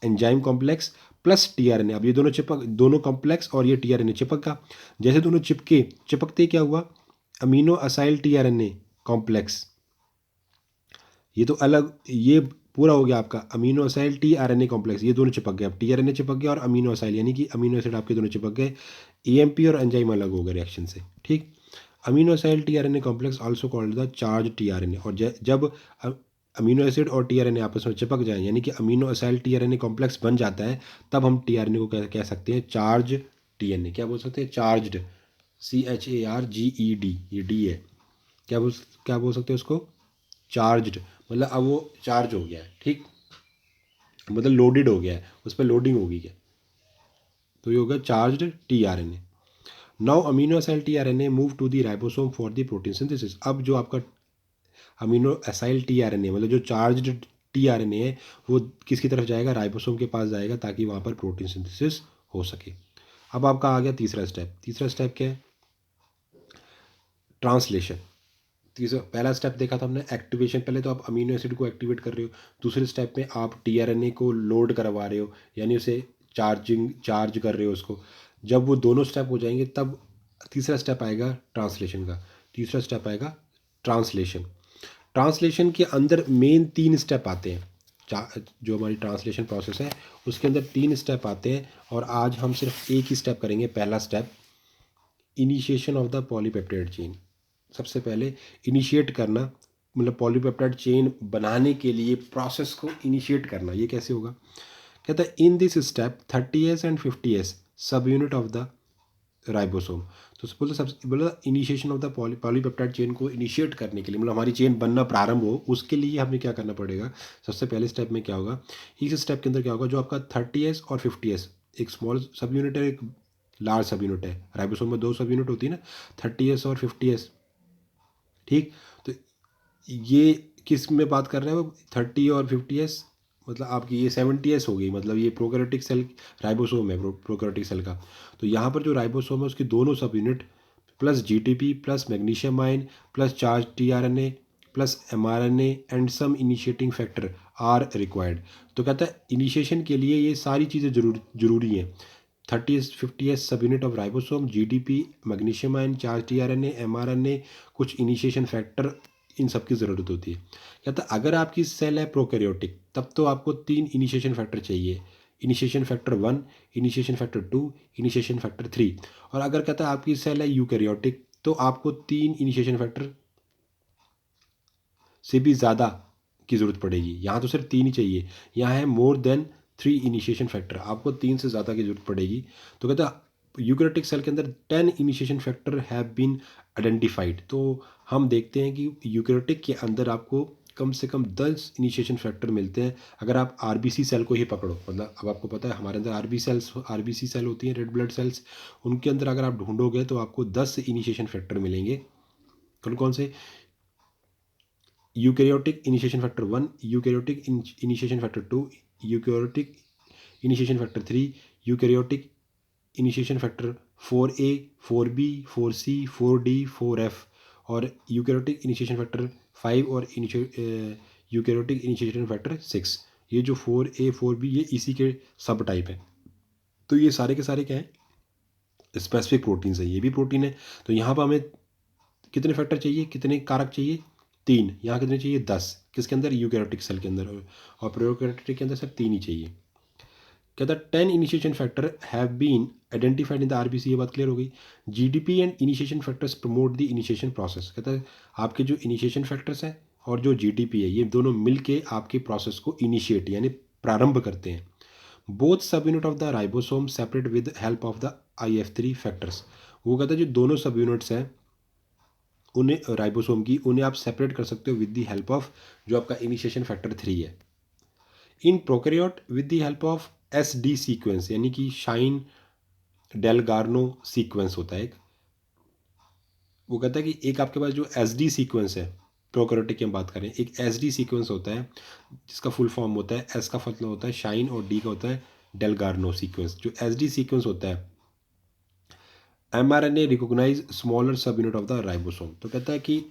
enzyme complex plus tRNA. अब ये दोनों चिपक, दोनों कॉम्प्लेक्स और ये टीआरएनए चिपका। जैसे दोनों चिपकते क्या हुआ, अमीनो असाइल टीआरएनए कॉम्प्लेक्स, ये तो अलग, ये पूरा हो गया आपका अमीनो असाइल टीआरएनए कॉम्प्लेक्स, ये दोनों चिपक गए। अब टीआरएनए चिपक गया और अमीनो असाइल, यानी कि अमीनो एसिड आपके दोनों चिपक गए, एएमपी और एंजाइम अलग हो गए रिएक्शन से, ठीक। Amino acyl tRNA complex also called the charge tRNA. और जब अमीनो एसिड और टीआरएनए आपस में चिपक जाए, यानी कि अमीनो असाइल टीआरएनए कॉम्प्लेक्स बन जाता है, तब हम टीआरएनए को कह सकते हैं चार्ज टीएनए। क्या बोल सकते हैं, चार्ज्ड, CHARGED, ये डी है। क्या बोल सकते हैं उसको, चार्ज्ड, मतलब अब वो चार्ज हो गया है, ठीक, मतलब लोडेड हो गया है, उस पर लोडिंग होगी क्या, तो ये होगा charged tRNA. Now aminoacyl tRNA move to the ribosome for the protein synthesis. अब जो आपका अमीनो असाइल टीआरएनए मतलब जो चार्ज्ड टीआरएनए है वो किसकी तरफ जाएगा, राइबोसोम के पास जाएगा ताकि वहाँ पर प्रोटीन सिंथेसिस हो सके। अब आपका आ गया तीसरा स्टेप। तीसरा स्टेप क्या है, ट्रांसलेशन। तीसरा, पहला स्टेप देखा था हमने एक्टिवेशन, पहले तो आप अमीनो एसिड को एक्टिवेट कर रहे हो। दूसरे स्टेप में आप टीआरएनए को लोड करवा रहे हो, यानी उसे चार्ज कर रहे हो उसको। जब वो दोनों स्टेप हो जाएंगे तब तीसरा स्टेप आएगा ट्रांसलेशन का। तीसरा स्टेप आएगा ट्रांसलेशन। ट्रांसलेशन के अंदर मेन 3 स्टेप आते हैं। जो हमारी ट्रांसलेशन प्रोसेस है उसके अंदर 3 स्टेप आते हैं और आज हम सिर्फ एक ही स्टेप करेंगे। पहला step, initiation of the polypeptide chain. सबसे पहले इनिशिएट करना, मतलब पॉलीपेप्टाइड चेन बनाने के लिए प्रोसेस को इनिशिएट करना। ये कैसे होगा, कहता है in this step 30S and 50S सब यूनिट ऑफ द राइबोसोम। तो बोला initiation of the polypeptide chain को इनिशिएट करने के लिए, मतलब हमारी चेन बनना प्रारंभ हो, उसके लिए हमें क्या करना पड़ेगा। सबसे पहले स्टेप में क्या होगा, इस स्टेप के अंदर क्या होगा, जो आपका 30S और 50S, एक स्मॉल सब यूनिट है, एक लार्ज सब यूनिट है। राइबोसोम में 2 सब यूनिट होती है ना, 30S और 50S। ठीक, तो ये किस में बात कर रहे हैं वो, 30 और 50S, मतलब आपकी ये 70S हो गई, मतलब ये प्रोकैरियोटिक सेल राइबोसोम है प्रोकैरियोटिक सेल का। तो यहाँ पर जो राइबोसोम है उसकी दोनों subunit plus GTP plus magnesium ion plus charge tRNA plus mRNA and some initiating factor are required. तो कहता है इनिशिएशन के लिए ये सारी चीज़ें जरूरी हैं। 30S 50S सब unit of ribosome, GDP, magnesium ion, charge tRNA, mRNA, कुछ इनिशिएशन फैक्टर, इन सब की ज़रूरत होती है। कहता है अगर आपकी सेल है प्रोकैरियोटिक तब तो आपको 3 इनिशिएशन फैक्टर चाहिए, initiation factor 1, initiation factor 2, initiation factor 3। और अगर कहता है आपकी सेल है यूकैरियोटिक तो आपको 3 इनिशिएशन फैक्टर से भी ज़्यादा की ज़रूरत पड़ेगी। यहाँ तो सिर्फ 3 ही चाहिए, यहाँ है मोर देन 3 इनिशिएशन फैक्टर, आपको 3 से ज़्यादा की ज़रूरत पड़ेगी। तो कहता यूकैरियोटिक सेल के अंदर 10 initiation factor have been identified. तो हम देखते हैं कि यूकैरियोटिक के अंदर आपको कम से कम 10 इनिशिएशन फैक्टर मिलते हैं। अगर आप आरबीसी सेल को ही पकड़ो, मतलब अब आपको पता है हमारे अंदर आरबीसी सेल होती हैं, रेड ब्लड सेल्स, उनके अंदर अगर आप ढूंढोगे तो आपको 10 इनिशिएशन फैक्टर मिलेंगे। कौन कौन से, eukaryotic initiation factor 1, eukaryotic initiation factor 2, eukaryotic initiation factor 3, eukaryotic initiation factor 4A, 4B, 4C, 4D, 4F और यूकैरियोटिक इनिशिएशन फैक्टर 5 और यूकैरियोटिक इनिशिएशन फैक्टर 6। ये जो 4A 4B ये इसी के सब टाइप है। तो ये सारे के सारे क्या है, स्पेसिफिक प्रोटीन्स है, ये भी प्रोटीन है। तो यहाँ पर हमें कितने फैक्टर चाहिए, कितने कारक चाहिए, 3। यहाँ कितने चाहिए, 10। किसके अंदर, यूकैरियोटिक सेल के अंदर, और प्रोकैरियोटिक के अंदर सिर्फ 3 ही चाहिए। कहता 10 initiation factor have been identified in the RBC. ये बात क्लियर हो गई। GDP and initiation factors promote the initiation process. कहता है आपके जो इनिशिएशन फैक्टर्स हैं और जो जीडीपी है ये दोनों मिलके आपके प्रोसेस को इनिशिएट यानी प्रारंभ करते हैं। बोथ सब unit of the ribosome separate with help of the IF3 factors. वो कहता है जो दोनों सब यूनिट्स हैं उन्हें राइबोसोम की, उन्हें आप सेपरेट कर सकते हो विद द हेल्प ऑफ जो आपका इनिशिएशन फैक्टर 3 है। In prokaryote with the help of SD sequence, यानी कि शाइन डेलगार्नो सीक्वेंस होता है एक। वो कहता है कि एक आपके पास जो SD सीक्वेंस है, प्रोकैरियोटिक की हम बात करें, एक SD सीक्वेंस होता है जिसका फुल फॉर्म होता है, S का मतलब होता है शाइन और D का होता है डेलगार्नो सीक्वेंस। जो SD सीक्वेंस होता है, mRNA रिकोगनाइज स्मॉलर सब यूनिट ऑफ द राइबोसोम। तो कहता है कि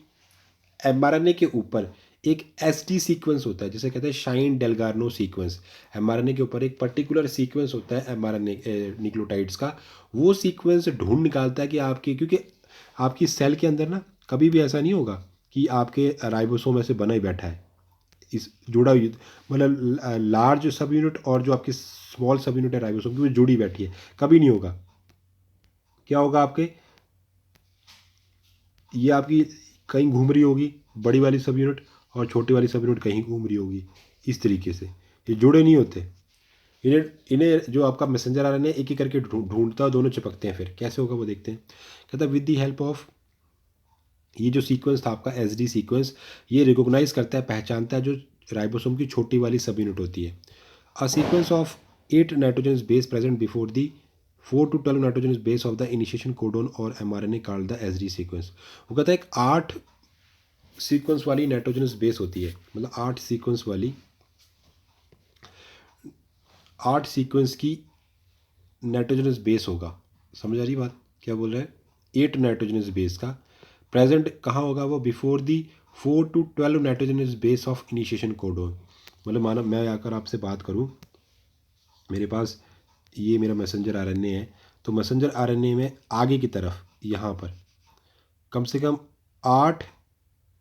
mRNA के ऊपर एक SD सीक्वेंस होता है जिसे कहते हैं शाइन डेलगार्नो सीक्वेंस। mRNA के ऊपर एक पर्टिकुलर सीक्वेंस होता है mRNA न्यूक्लियोटाइड्स का। वो सीक्वेंस ढूंढ निकालता है कि आपके, क्योंकि आपकी सेल के अंदर ना कभी भी ऐसा नहीं होगा कि आपके राइबोसोम ऐसे बना ही बैठा है, इस जुड़ा हुई, मतलब लार्ज सब यूनिट और जो आपकी स्मॉल सब यूनिट है राइबोसोम की वो जुड़ी बैठी है, कभी नहीं होगा। क्या होगा आपके, ये आपकी कहीं घूम रही होगी बड़ी वाली सब यूनिट और छोटी वाली सब यूनिट कहीं घूम रही होगी। इस तरीके से ये जुड़े नहीं होते। इन्हें इन्हें जो आपका मैसेंजर RNA एक एक करके ढूंढता है, दोनों चिपकते हैं। फिर कैसे होगा वो देखते हैं। कहता है विद द हेल्प ऑफ, ये जो सीक्वेंस था आपका SD सीक्वेंस, ये रिकॉग्नाइज करता है, पहचानता है जो राइबोसोम की छोटी वाली सब यूनिट होती है। A sequence of 8 nitrogen base present before the 4 to 12 nitrogenous base of the initiation codon और mRNA called the SD sequence. वो कहता है एक 8 सीक्वेंस वाली नाइट्रोजनस बेस होती है, मतलब 8 सीक्वेंस की नाइट्रोजनस बेस होगा। समझ आ रही बात क्या बोल रहा है? 8 नाइट्रोजनस बेस का प्रेजेंट कहाँ होगा? वो before the 4 to 12 nitrogenous base of initiation codon. मतलब माना मैं आकर आपसे बात करूँ, मेरे पास ये मेरा मैसेंजर आरएनए है, तो मैसेंजर आरएनए में आगे की तरफ यहाँ पर कम से कम 8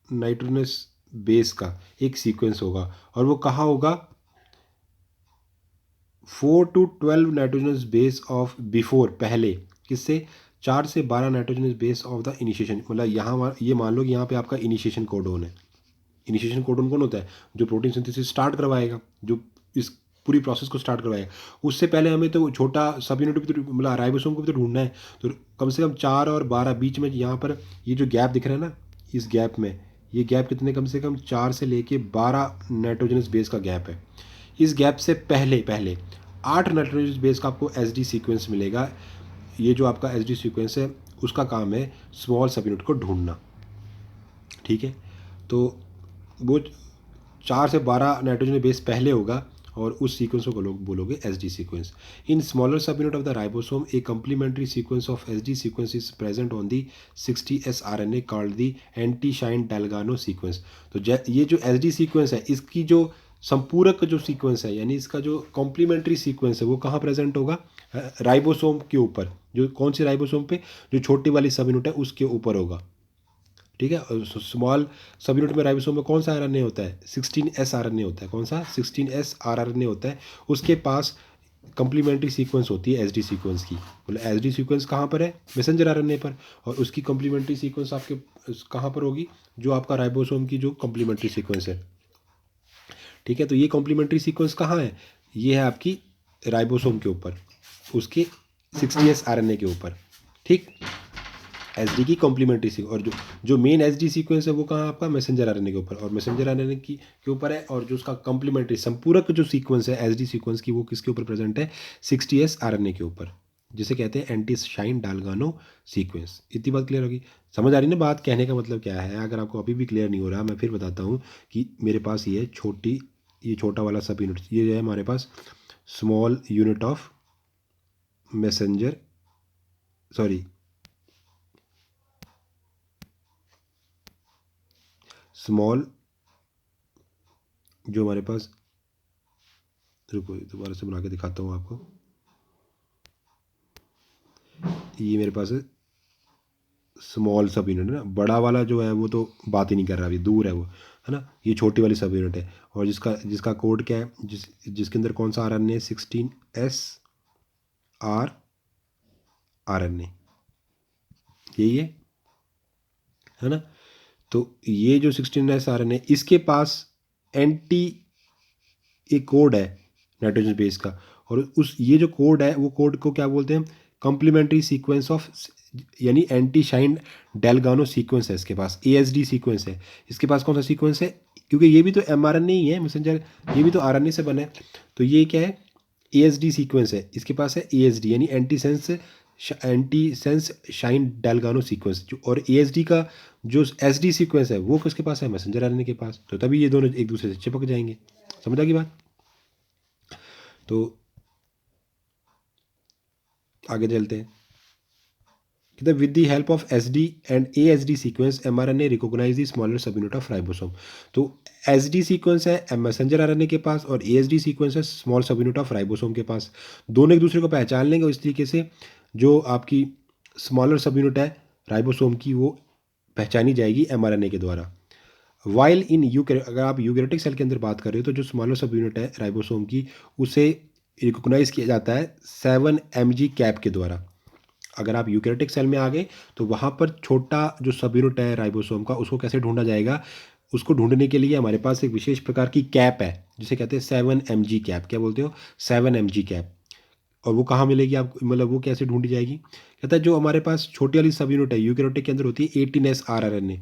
नाइट्रोजनस बेस का एक सीक्वेंस होगा, और वो कहाँ होगा? 4 to 12 nitrogenous base of before, पहले किससे? 4 से 12 nitrogenous base of the initiation. मतलब यहाँ ये मान लो कि यहाँ पे आपका इनिशिएशन कोडोन है। इनिशिएशन कोडोन कौन होता है? जो प्रोटीन सिंथेसिस स्टार्ट करवाएगा, जो इस पूरी प्रोसेस को स्टार्ट करवाएगा। उससे पहले हमें तो छोटा सब यूनिट भी तो, मतलब राइबोसोम को भी तो ढूंढना है। तो कम से कम 4 और 12 बीच में यहाँ पर ये जो गैप दिख रहा है ना, इस गैप में, ये गैप कितने? कम से कम 4 से लेके 12 नाइट्रोजनस बेस का गैप है। इस गैप से पहले पहले 8 नाइट्रोजनस बेस का आपको एसडी सीक्वेंस मिलेगा। ये जो आपका एसडी सीक्वेंस है उसका काम है स्मॉल सब यूनिट को ढूंढना। ठीक है, तो वो 4 से 12 नाइट्रोजन बेस पहले होगा और उस सीक्वेंस को लोग बोलोगे एसडी सीक्वेंस। इन स्मॉलर सब unit of the ribosome a complementary sequence of SD sequence is present on the 60S RNA called the anti Shine Dalgarno sequence. तो ये जो एसडी सीक्वेंस है, इसकी जो संपूरक जो सीक्वेंस है, यानी इसका जो कॉम्प्लीमेंट्री सीक्वेंस है, वो कहाँ प्रेजेंट होगा? राइबोसोम के ऊपर। जो कौन सी राइबोसोम पे? जो छोटी वाली सब यूनिट है उसके ऊपर होगा। ठीक है, और स्मॉल सब यूनिट में राइबोसोम में कौन सा आरएनए होता है? 16S RNA होता है। कौन सा? 16S RNA होता है। उसके पास कंप्लीमेंट्री सीक्वेंस होती है एसडी सीक्वेंस की। मतलब एसडी सीक्वेंस कहाँ पर है? मैसेंजर आरएनए पर, और उसकी कंप्लीमेंट्री सीक्वेंस आपके कहाँ पर होगी? जो आपका राइबोसोम की जो कंप्लीमेंट्री सीक्वेंस है। ठीक है, तो ये कॉम्प्लीमेंट्री सीक्वेंस कहाँ है? ये है आपकी राइबोसोम के ऊपर, उसके 60S RNA के ऊपर। ठीक, एसडी की कॉम्प्लीमेंट्री सीक्वेंस, और जो मेन एसडी सीक्वेंस है वो कहाँ आपका? मैसेंजर आरएनए के ऊपर, और मैसेंजर आरएनए की के ऊपर है। और जो उसका कॉम्प्लीमेंट्री संपूरक जो सीक्वेंस है एसडी सीक्वेंस की, वो किसके ऊपर प्रेजेंट है? 60S RNA के ऊपर, जिसे कहते हैं एंटी शाइन डेल्गानो सीक्वेंस। इतनी बात क्लियर होगी? समझ आ रही ना बात? कहने का मतलब क्या है? अगर आपको अभी भी क्लियर नहीं हो रहा, मैं फिर बताता हूँ कि मेरे पास ये छोटा वाला सब यूनिट, ये जो है हमारे पास small unit of messenger, sorry, small जो हमारे पास, रुको दोबारा से बना के दिखाता हूँ आपको। ये मेरे पास है स्मॉल सब यूनिट है ना, बड़ा वाला जो है वो तो बात ही नहीं कर रहा, अभी दूर है वो, है ना। ये छोटी वाली सब यूनिट है, और जिसका कोड क्या है, जिसके अंदर कौन सा RNA? 16S RNA, यही है ना। तो ये जो 16S RNA, इसके पास एंटी एक कोड है नाइट्रोजन बेस का, और उस ये जो कोड है वो कोड को क्या बोलते हैं? कॉम्प्लीमेंट्री सीक्वेंस ऑफ, यानी एंटी शाइन डेल्गानो सीक्वेंस है इसके पास, ASD सीक्वेंस है इसके पास। कौन सा सीक्वेंस है? क्योंकि ये भी तो mRNA ही है मैसेंजर, ये भी तो RNA से बना है। तो ये क्या है? ASD सीक्वेंस है इसके पास है, ASD यानी anti sense shine Dalgarno sequence. जो और ASD का जो SD सीक्वेंस है वो किसके पास है? मैसेंजर RNA के पास। तो तभी ये दोनों एक दूसरे से चिपक जाएंगे। समझ आ गई बात? तो आगे चलते हैं। कहते हैं with the help of SD and ASD sequence mRNA recognize the smaller सब यूनिट ऑफ राइबोसोम। तो SD सीक्वेंस है मैसेंजर RNA के पास, और ASD सीक्वेंस है small sub unit of ribosome के पास। दोनों एक दूसरे को पहचान लेंगे, इस तरीके से जो आपकी स्मॉलर सब यूनिट है राइबोसोम की, वो पहचानी जाएगी mRNA के द्वारा। वाइल इन अगर आप यूकैरियोटिक सेल के अंदर बात कर रहे हो, तो जो स्मॉलर सब यूनिट है राइबोसोम की, उसे रिकॉग्नाइज किया जाता है 7mg कैप के द्वारा। अगर आप यूकैरियोटिक सेल में आ गए तो वहाँ पर छोटा जो सब यूनिट है राइबोसोम का, उसको कैसे ढूंढा जाएगा? उसको ढूंढने के लिए हमारे पास एक विशेष प्रकार की कैप है जिसे कहते हैं 7mg कैप। क्या बोलते हो? 7mg cap. और वो कहाँ मिलेगी आपको? मतलब वो कैसे ढूंढी जाएगी? कहता है जो हमारे पास छोटी वाली सब यूनिट है यूकैरियोटिक के अंदर होती है 18S RNA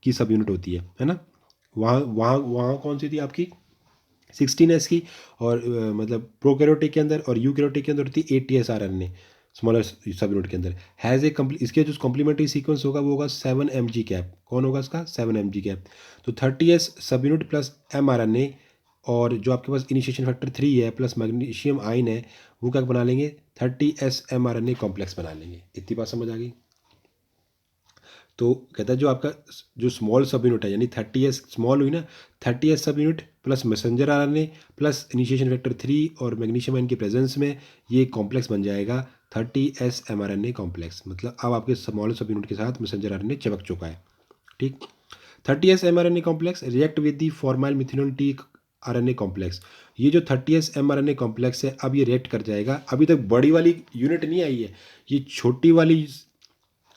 की सब यूनिट होती है ना। वहाँ वहाँ वहाँ कौन सी थी आपकी? 16S की। और मतलब प्रोकैरियोटिक के अंदर और यूकैरियोटिक के अंदर होती है 80S RNA। स्मॉलर सब यूनिट के अंदर हैज़ ए इसके जो कॉम्प्लीमेंट्री सीक्वेंस होगा वो होगा 7 mg कैप। कौन होगा इसका? 7 mg कैप। तो 30s सब यूनिट प्लस mRNA और जो आपके पास इनिशिएशन फैक्टर 3 है प्लस मैग्नीशियम आयन है, वो क्या बना लेंगे? 30s mRNA कॉम्प्लेक्स बना लेंगे। इतनी बात समझ आ गई? तो कहता है जो आपका जो स्मॉल सब यूनिट है यानी 30s स्मॉल हुई ना, 30s सब unit plus messenger RNA plus initiation factor 3 और मैग्नीशियम आयन की प्रेजेंस में ये कॉम्प्लेक्स बन जाएगा 30s mRNA कॉम्प्लेक्स। मतलब अब आपके स्मॉल सब यूनिट के साथ मैसेंजर आरएनए चिपक चुका है। ठीक। 30s mRNA complex react with the formyl methanol T RNA complex. ये जो 30s mRNA कॉम्प्लेक्स है अब ये रिएक्ट कर जाएगा। अभी तक बड़ी वाली यूनिट नहीं आई है, ये छोटी वाली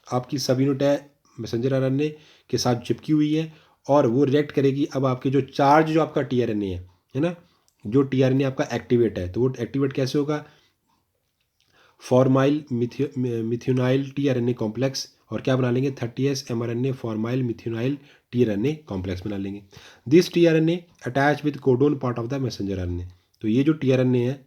आपकी सब यूनिट है मैसेंजर आरएनए के साथ चिपकी हुई है और वो रिएक्ट करेगी। अब आपके जो चार्ज जो आपका टीआरएनए है ना, जो टीआरएनए आपका एक्टिवेट है, तो वो एक्टिवेट कैसे होगा? फॉर्माइल मिथ्योनाइल टीआरएनए कॉम्प्लेक्स और क्या बना लेंगे? 30s mRNA formyl methionyl tRNA complex बना लेंगे। This tRNA attach with codon part of the messenger RNA. तो ये जो टीआरएनए है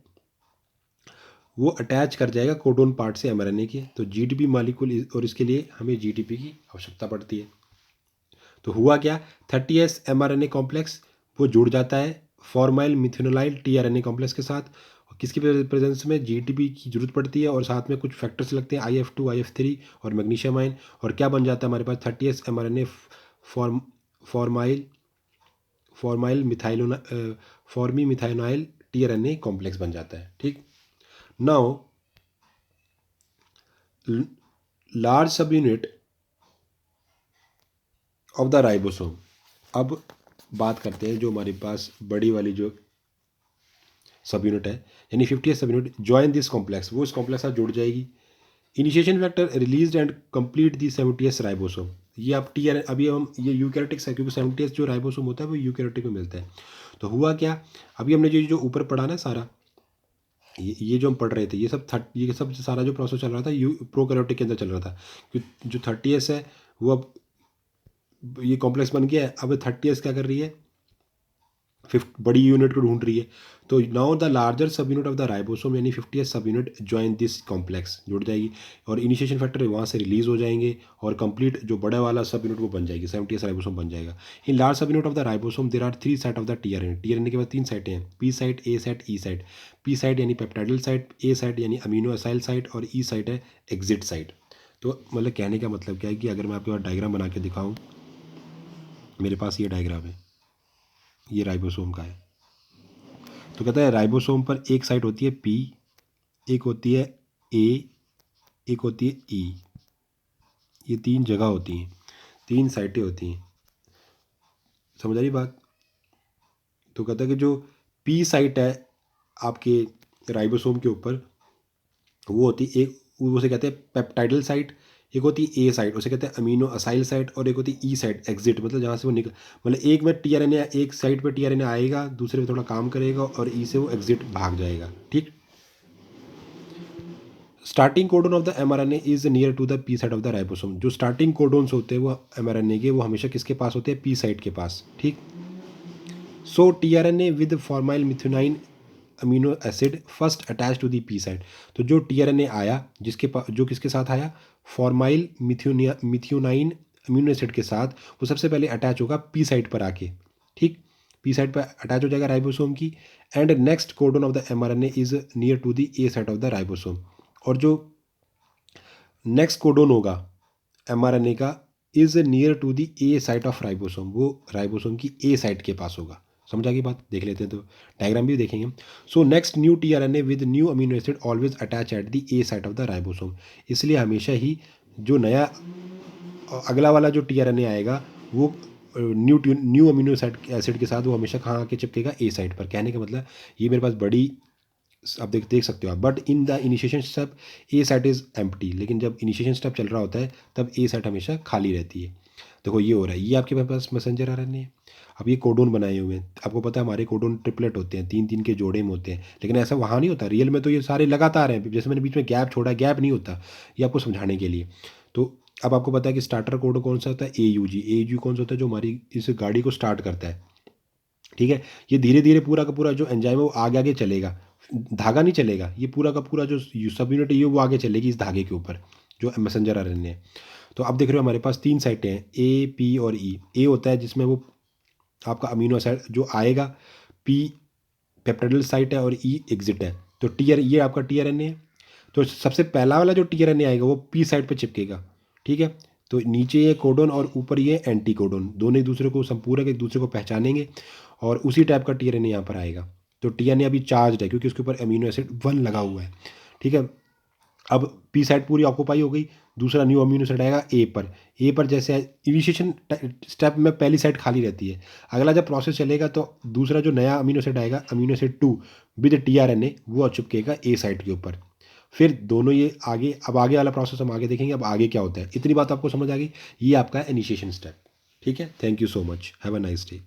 वो अटैच कर जाएगा कोडोन पार्ट से mRNA के। तो जीटीपी मॉलिक्यूल और इसके लिए हमें जीटीपी की आवश्यकता पड़ती है। तो हुआ क्या? 30s mRNA कॉम्प्लेक्स वो जुड़ जाता है फॉर्माइल मिथेनोलाइल टीआरएनए कॉम्प्लेक्स के साथ। और किसकी प्रेजेंस में? जीटीपी की जरूरत पड़ती है और साथ में कुछ फैक्टर्स लगते हैं IF2 IF3 और मैग्नीशियम आयन। और क्या बन जाता है हमारे पास? 30s mRNA फॉर्माइल फॉर्माइल मिथाइलो फॉर्मी मिथाइनाइल टीआरएनए कॉम्प्लेक्स बन जाता है। ठीक। नाउ लार्ज सब यूनिट ऑफ द राइबोसोम। अब बात करते हैं जो हमारे पास बड़ी वाली जो सब यूनिट है यानी 50 सब यूनिट ज्वाइन दिस कॉम्प्लेक्स, वो इस कॉम्प्लेक्स साथ जुड़ जाएगी। Initiation factor release and complete the 70s ribosome. ये आप टी अभी हम ये यूकैरियोटिक्स है क्योंकि 70s जो राइबोसोम होता है वो यूकैरियोटिक में मिलता है। तो हुआ क्या? अभी हमने जो ऊपर पढ़ा ना सारा, ये जो हम पढ़ रहे थे ये सब सारा जो प्रोसेस चल रहा था प्रोकैरियोटिक के अंदर चल रहा था। जो 30s है वो अब ये कॉम्प्लेक्स बन गया है। अब 30s क्या कर रही है? बड़ी यूनिट को ढूंढ रही है। तो नाउ द लार्जर सब यूनिट ऑफ द राइबोसोम यानी 50s सब यूनिट ज्वाइन दिस कॉम्प्लेक्स, जुड़ जाएगी और इनिशिएशन फैक्टर वहाँ से रिलीज हो जाएंगे और कंप्लीट जो बड़ा वाला सब यूनिट वो बन जाएगी, 70s राइबोसोम बन जाएगा। इन लार्ज सब unit of the ribosome there are 3 site of the tRNA. TRNA के बाद 3 साइटें हैं, P site, A site, E site. P site यानी पेप्टाइडल साइट, ए साइट यानी अमीनो असाइल साइट और ई साइट है एग्जिट साइट। तो मतलब कहने का मतलब क्या है कि अगर मैं आपके पास डायग्राम बना के दिखाऊँ, मेरे पास ये डायग्राम है, ये राइबोसोम का है। तो कहता है राइबोसोम पर एक साइट होती है पी, एक होती है ए, एक होती है ई। ये 3 जगह होती हैं, 3 साइटें होती हैं। समझ आ रही बात? तो कहता है कि जो पी साइट है आपके राइबोसोम के ऊपर वो होती है एक, उसे कहते हैं पेप्टाइडल साइट। एक होती है ए साइट, उसे कहते हैं अमीनो असाइल साइट। और एक होती है ई साइट एग्जिट, मतलब जहाँ से वो निकल, मतलब एक में टीआरएनए एक साइट पे टीआरएनए आएगा, दूसरे पे थोड़ा काम करेगा और ई से वो एग्जिट भाग जाएगा। ठीक। Starting codon of the mRNA is near to the P site of the ribosome. जो स्टार्टिंग कोडोन्स होते हैं वो mRNA के वो हमेशा किसके पास होते हैं? पी साइट के पास। ठीक। So tRNA with formyl methionine amino acid first attach to the P site. तो जो टीआरएनए आया जिसके पास, जो किसके साथ आया? फॉर्माइल मिथ्योनाइन अमीनो एसिड के साथ, वो सबसे पहले अटैच होगा पी साइट पर आके। ठीक। पी साइट पर अटैच हो जाएगा राइबोसोम की। And next codon of the mRNA is near to the A site of the ribosome. और जो नेक्स्ट कोडोन होगा mRNA का is near to the A site of ribosome, वो राइबोसोम की ए साइट के पास होगा। समझ आ गई बात? देख लेते हैं, तो डायग्राम भी देखेंगे। So next new tRNA with new amino acid always attach at the A site of the ribosome. इसलिए हमेशा ही जो नया अगला वाला जो टीआरएनए आएगा वो न्यू अमीनो एसिड के साथ वो हमेशा कहाँ आके चिपकेगा? ए साइट पर। कहने का मतलब ये मेरे पास बड़ी, आप देख सकते हो आप, but in the initiation step A site is empty. लेकिन जब इनिशिएशन स्टेप चल रहा होता है तब ए साइट हमेशा खाली रहती है। देखो ये हो रहा है, ये आपके पास मैसेंजर आरएनए है। अब ये कोडोन बनाए हुए हैं, आपको पता है हमारे कोडोन ट्रिपलेट होते हैं, 3-3 के जोड़े में होते हैं। लेकिन ऐसा वहाँ नहीं होता, रियल में तो ये सारे लगातार हैं। जैसे मैंने बीच में गैप छोड़ा, गैप नहीं होता, ये आपको समझाने के लिए। तो अब आपको पता है कि स्टार्टर कोड कौन सा होता है? AUG कौन सा होता है? जो हमारी इस गाड़ी को स्टार्ट करता है। ठीक है। ये धीरे धीरे पूरा का पूरा जो एंजाइम है वो आगे आगे चलेगा, धागा नहीं चलेगा, ये पूरा का पूरा जो सब यूनिट है ये वो आगे चलेगी इस धागे के ऊपर जो मैसेंजर आरएनए है। तो अब देख रहे हो हमारे पास 3 साइटें हैं, ए, पी और ई। ए होता है जिसमें वो आपका अमीनो एसिड जो आएगा, पी पेप्टाइडिल साइट है और ई एग्जिट है। तो ये आपका टीआरएनए है। तो सबसे पहला वाला जो टीआरएनए आएगा वो पी साइट पे चिपकेगा, ठीक है। तो नीचे ये कोडोन और ऊपर ये एंटी कोडोन, दोनों एक दूसरे को संपूरक एक दूसरे को पहचानेंगे और उसी टाइप का टीआरएनए यहाँ पर आएगा। तो टीआरएनए अभी चार्ज है क्योंकि उसके ऊपर अमीनो एसिड 1 लगा हुआ है, ठीक है। अब पी साइड पूरी ऑक्यूपाई हो गई, दूसरा न्यू अमीनो एसिड आएगा ए पर। ए पर जैसे इनिशिएशन स्टेप में पहली साइड खाली रहती है, अगला जब प्रोसेस चलेगा तो दूसरा जो नया अमीनो एसिड आएगा, अमीनो एसिड 2 विद टीआरएनए, वो चिपकेगा ए साइड के ऊपर। फिर दोनों ये आगे, अब आगे वाला प्रोसेस हम आगे देखेंगे, अब आगे क्या होता है। इतनी बात आपको समझ आ गई, ये आपका इनिशिएशन स्टेप, ठीक है। Thank you so much, have a nice day.